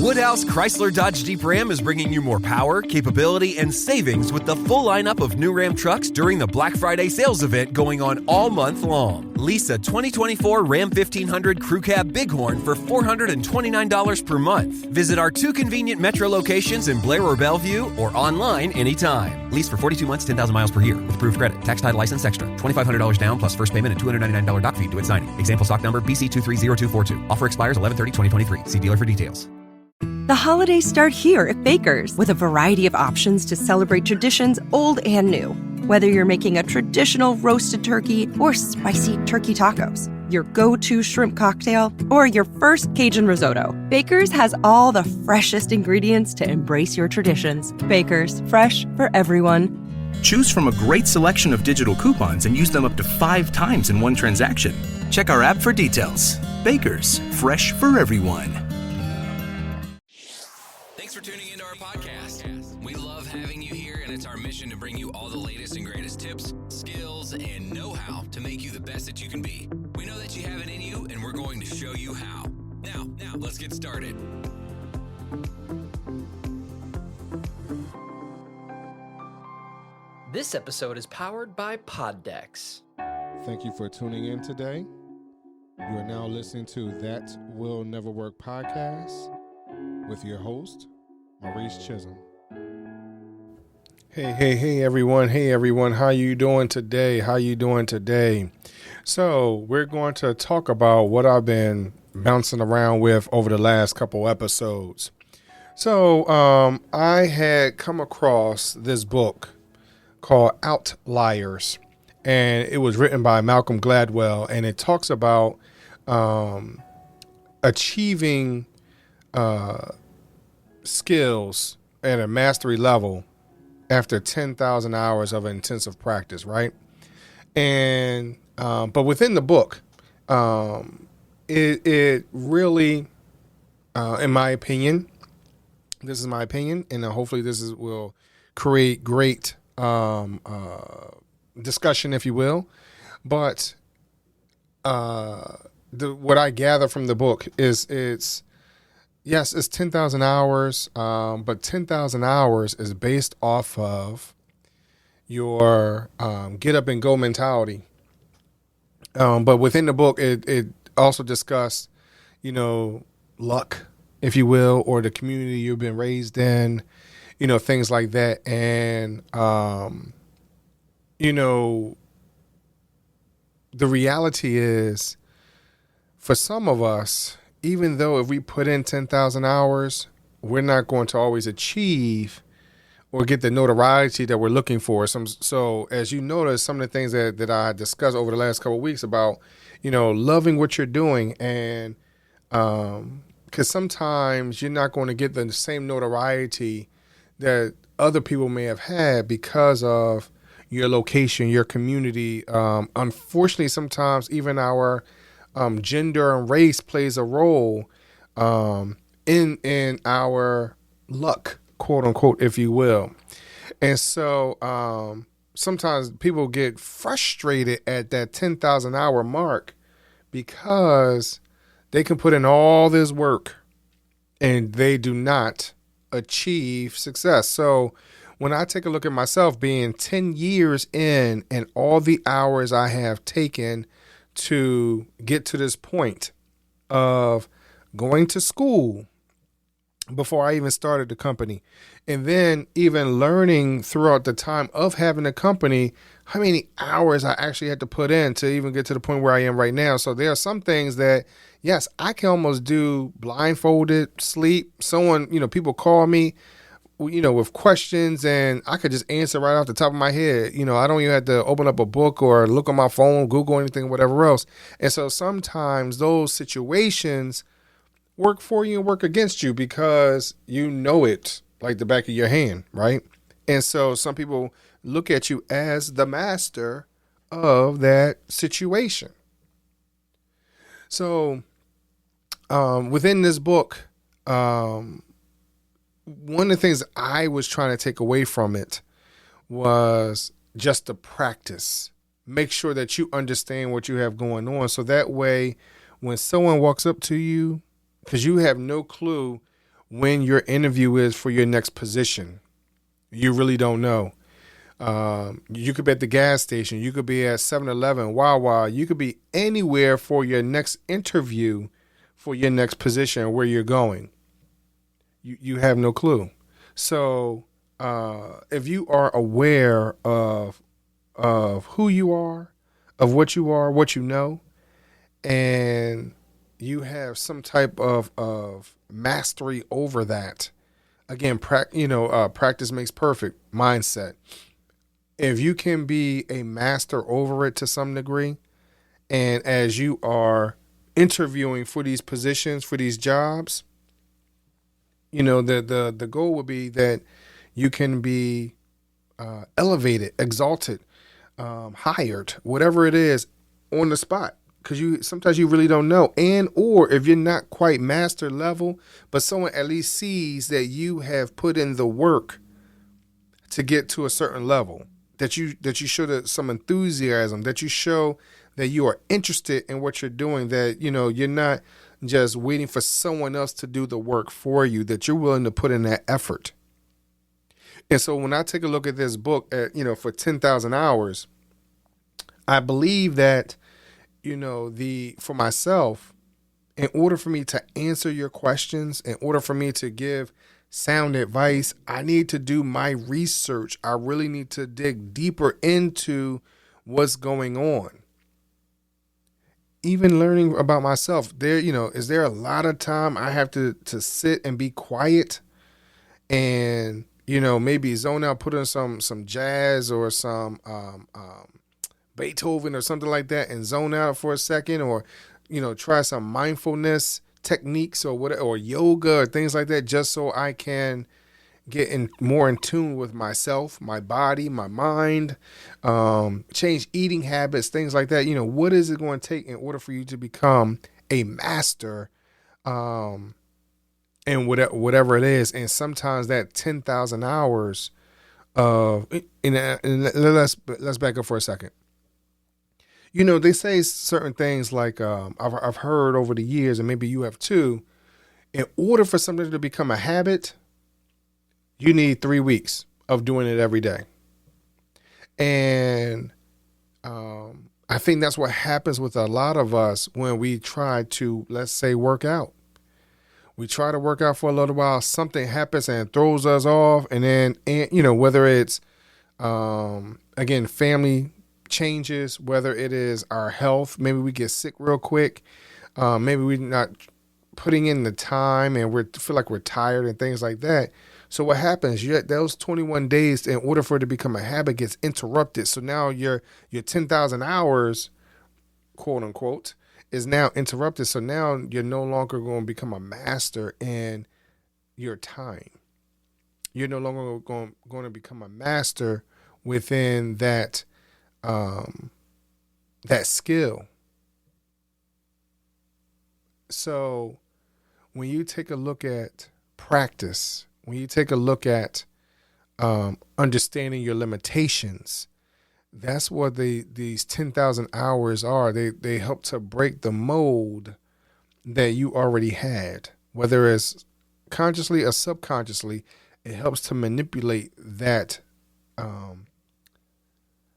Woodhouse Chrysler Dodge Jeep Ram is bringing you more power, capability, and savings with the full lineup of new Ram trucks during the Black Friday sales event going on all month long. Lease a 2024 Ram 1500 Crew Cab Bighorn for $429 per month. Visit our 2 convenient Metro locations in Blair or Bellevue or online anytime. Lease for 42 months, 10,000 miles per year with approved credit. Tax, title, license extra. $2,500 down plus first payment and $299 doc fee due at signing. Example stock number BC230242. Offer expires 11/30/2023. See dealer for details. The holidays start here at Baker's with a variety of options to celebrate traditions old and new. Whether you're making a traditional roasted turkey or spicy turkey tacos, your go-to shrimp cocktail, or your first Cajun risotto, Baker's has all the freshest ingredients to embrace your traditions. Baker's, fresh for everyone. Choose from a great selection of digital coupons and use them up to 5 times in one transaction. Check our app for details. Baker's, fresh for everyone. Thanks for tuning into our podcast. We love having you here, and it's our mission to bring you all the latest and greatest tips, skills, and know-how to make you the best that you can be. We know that you have it in you, and we're going to show you how. Now, let's get started. This episode is powered by Poddex. Thank you for tuning in today. You are now listening to That Will Never Work podcast with your host, Maurice Chisholm. Hey, everyone. Hey, everyone. How you doing today? So we're going to talk about what I've been bouncing around with over the last couple episodes. So I had come across this book called Outliers, and it was written by Malcolm Gladwell, and it talks about achieving skills at a mastery level after 10,000 hours of intensive practice, right? And but within the book, it really, in my opinion, this is my opinion, and hopefully will create great discussion, if you will. But what I gather from the book is it's 10,000 hours, but 10,000 hours is based off of your get up and go mentality. But within the book, it also discussed, luck, if you will, or the community you've been raised in, things like that. And, the reality is, for some of us, even though if we put in 10,000 hours, we're not going to always achieve or get the notoriety that we're looking for. So as you notice, some of the things that I discussed over the last couple of weeks about, loving what you're doing, and because sometimes you're not going to get the same notoriety that other people may have had because of your location, your community. Unfortunately, sometimes even our gender and race plays a role in our luck, quote unquote, if you will. And so sometimes people get frustrated at that 10,000 hour mark because they can put in all this work and they do not achieve success. So when I take a look at myself being 10 years in and all the hours I have taken to get to this point of going to school before I even started the company, and then even learning throughout the time of having a company how many hours I actually had to put in to even get to the point where I am right now. So there are some things that, yes, I can almost do blindfolded, sleep. Someone, people call me, with questions, and I could just answer right off the top of my head. I don't even have to open up a book or look on my phone, Google anything, whatever else. And so sometimes those situations work for you and work against you because you know it like the back of your hand, right? And so some people look at you as the master of that situation. So within this book, one of the things I was trying to take away from it was just the practice. Make sure that you understand what you have going on. So that way, when someone walks up to you, because you have no clue when your interview is for your next position. You really don't know. You could be at the gas station. You could be at 7-Eleven, Wawa. You could be anywhere for your next interview for your next position where you're going. You have no clue. So if you are aware of who you are, of what you know, and you have some type of mastery over that, again, practice makes perfect mindset. If you can be a master over it to some degree, and as you are interviewing for these positions, for these jobs, the goal would be that you can be elevated, exalted, hired, whatever it is, on the spot. Because sometimes you really don't know, or if you're not quite master level, but someone at least sees that you have put in the work to get to a certain level, that you show some enthusiasm, that you show that you are interested in what you're doing, that you're not just waiting for someone else to do the work for you, that you're willing to put in that effort. And so when I take a look at this book, for 10,000 hours, I believe that, for myself, in order for me to answer your questions, in order for me to give sound advice, I need to do my research. I really need to dig deeper into what's going on. Even learning about myself, is there a lot of time I have to sit and be quiet and, maybe zone out, put in some jazz or some Beethoven or something like that and zone out for a second, or, try some mindfulness techniques or whatever, or yoga or things like that, just so I can get more in tune with myself, my body, my mind, change eating habits, things like that. What is it going to take in order for you to become a master in whatever it is? And sometimes that 10,000 hours of, let's back up for a second. They say certain things like, I've heard over the years, and maybe you have too, in order for something to become a habit, you need 3 weeks of doing it every day. And I think that's what happens with a lot of us when we try to, let's say, work out. We try to work out for a little while, something happens and throws us off. And then, whether it's, again, family changes, whether it is our health, maybe we get sick real quick, maybe we're not putting in the time and we feel like we're tired and things like that. So what happens? Those 21 days, in order for it to become a habit, gets interrupted. So now your 10,000 hours, quote unquote, is now interrupted. So now you're no longer going to become a master in your time. You're no longer going to become a master within that skill. So when you take a look at practice, when you take a look at understanding your limitations, that's what these 10,000 hours are. They help to break the mold that you already had, whether it's consciously or subconsciously. It helps to manipulate that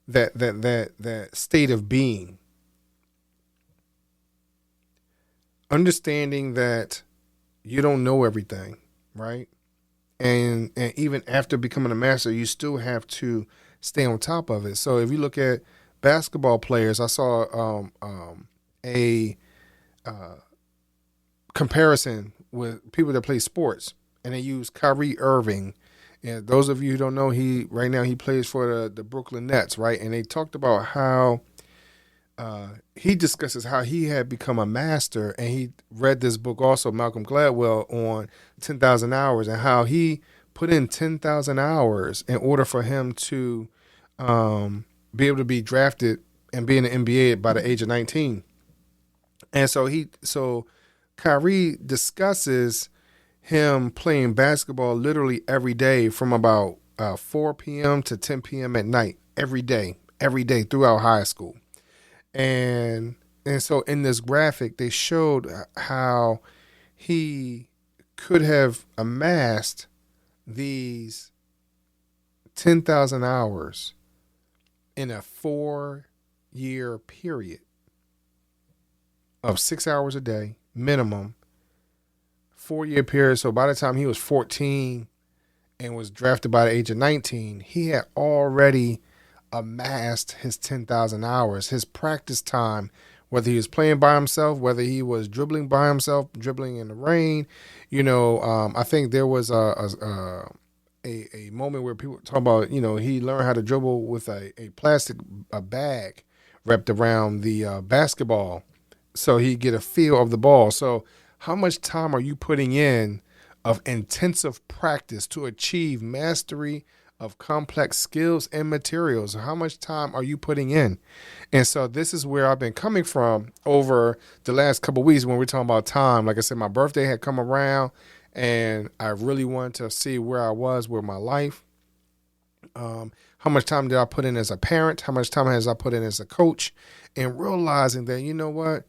that state of being. Understanding that you don't know everything, right? And even after becoming a master, you still have to stay on top of it. So if you look at basketball players, I saw a comparison with people that play sports, and they use Kyrie Irving. And those of you who don't know, right now he plays for the Brooklyn Nets, right? And they talked about how he discusses how he had become a master, and he read this book also, Malcolm Gladwell, on 10,000 hours, and how he put in 10,000 hours in order for him to be able to be drafted and be in the NBA by the age of 19. And so Kyrie discusses him playing basketball literally every day from about 4 p.m. to 10 p.m. at night, every day throughout high school. And so in this graphic, they showed how he could have amassed these 10,000 hours in a 4-year period of 6 hours a day minimum, 4-year period. So by the time he was 14 and was drafted by the age of 19, he had already amassed his 10,000 hours. His practice time, whether he was playing by himself, whether he was dribbling by himself, dribbling in the rain, I think there was a moment where people talk about, he learned how to dribble with a plastic bag wrapped around the basketball so he get a feel of the ball. So how much time are you putting in of intensive practice to achieve mastery of complex skills and materials? How much time are you putting in? And so this is where I've been coming from over the last couple of weeks when we're talking about time. Like I said, my birthday had come around and I really wanted to see where I was with my life. How much time did I put in as a parent? How much time has I put in as a coach? And realizing that, you know what?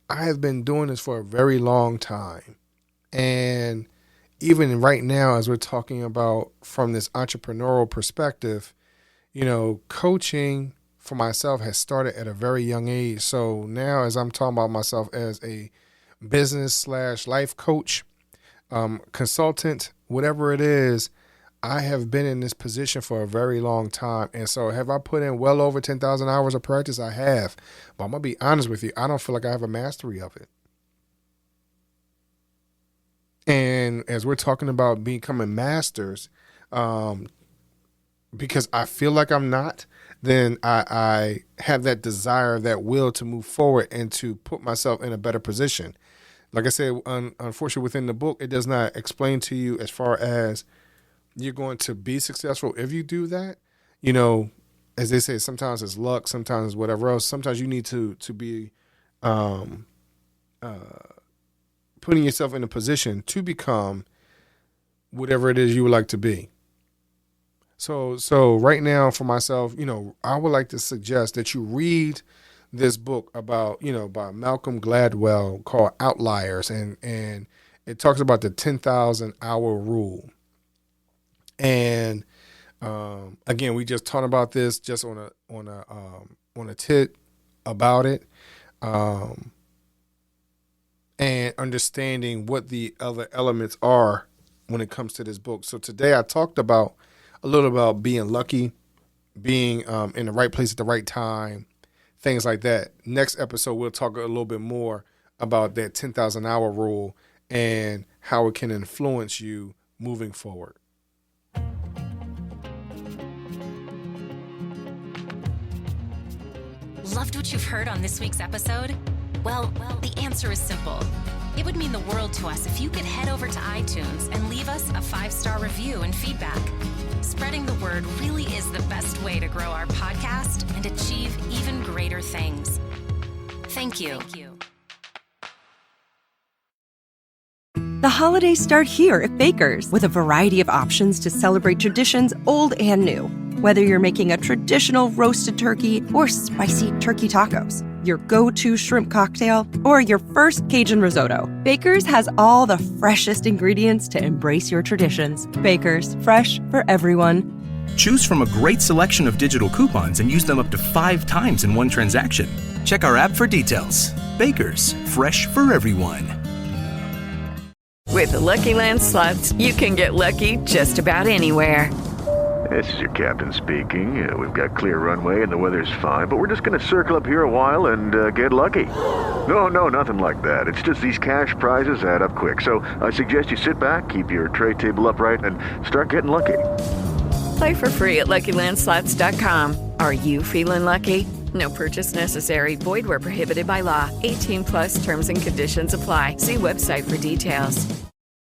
I have been doing this for a very long time. And even right now, as we're talking about from this entrepreneurial perspective, coaching for myself has started at a very young age. So now as I'm talking about myself as a business/life coach, consultant, whatever it is, I have been in this position for a very long time. And so have I put in well over 10,000 hours of practice? I have. But I'm going to be honest with you. I don't feel like I have a mastery of it. And as we're talking about becoming masters, because I feel like I'm not, then I have that desire, that will to move forward and to put myself in a better position. Like I said, unfortunately, within the book, it does not explain to you as far as you're going to be successful if you do that. As they say, sometimes it's luck, sometimes it's whatever else. Sometimes you need to be putting yourself in a position to become whatever it is you would like to be. So right now for myself, I would like to suggest that you read this book about, by Malcolm Gladwell called Outliers. And it talks about the 10,000 hour rule. And again, we just talked about this just on a tit about it. And understanding what the other elements are when it comes to this book. So today I talked about a little about being lucky, being in the right place at the right time, things like that. Next episode, we'll talk a little bit more about that 10,000 hour rule and how it can influence you moving forward. Loved what you've heard on this week's episode? Well, the answer is simple. It would mean the world to us if you could head over to iTunes and leave us a 5-star review and feedback. Spreading the word really is the best way to grow our podcast and achieve even greater things. Thank you. The holidays start here at Baker's with a variety of options to celebrate traditions old and new. Whether you're making a traditional roasted turkey or spicy turkey tacos, your go-to shrimp cocktail, or your first Cajun risotto, Baker's has all the freshest ingredients to embrace your traditions. Baker's, fresh for everyone. Choose from a great selection of digital coupons and use them up to 5 times in one transaction. Check our app for details. Baker's, fresh for everyone. With the Lucky Land Slots, you can get lucky just about anywhere. This is your captain speaking. We've got clear runway and the weather's fine, but we're just going to circle up here a while and get lucky. No, nothing like that. It's just these cash prizes add up quick. So I suggest you sit back, keep your tray table upright, and start getting lucky. Play for free at LuckyLandSlots.com. Are you feeling lucky? No purchase necessary. Void where prohibited by law. 18+ terms and conditions apply. See website for details.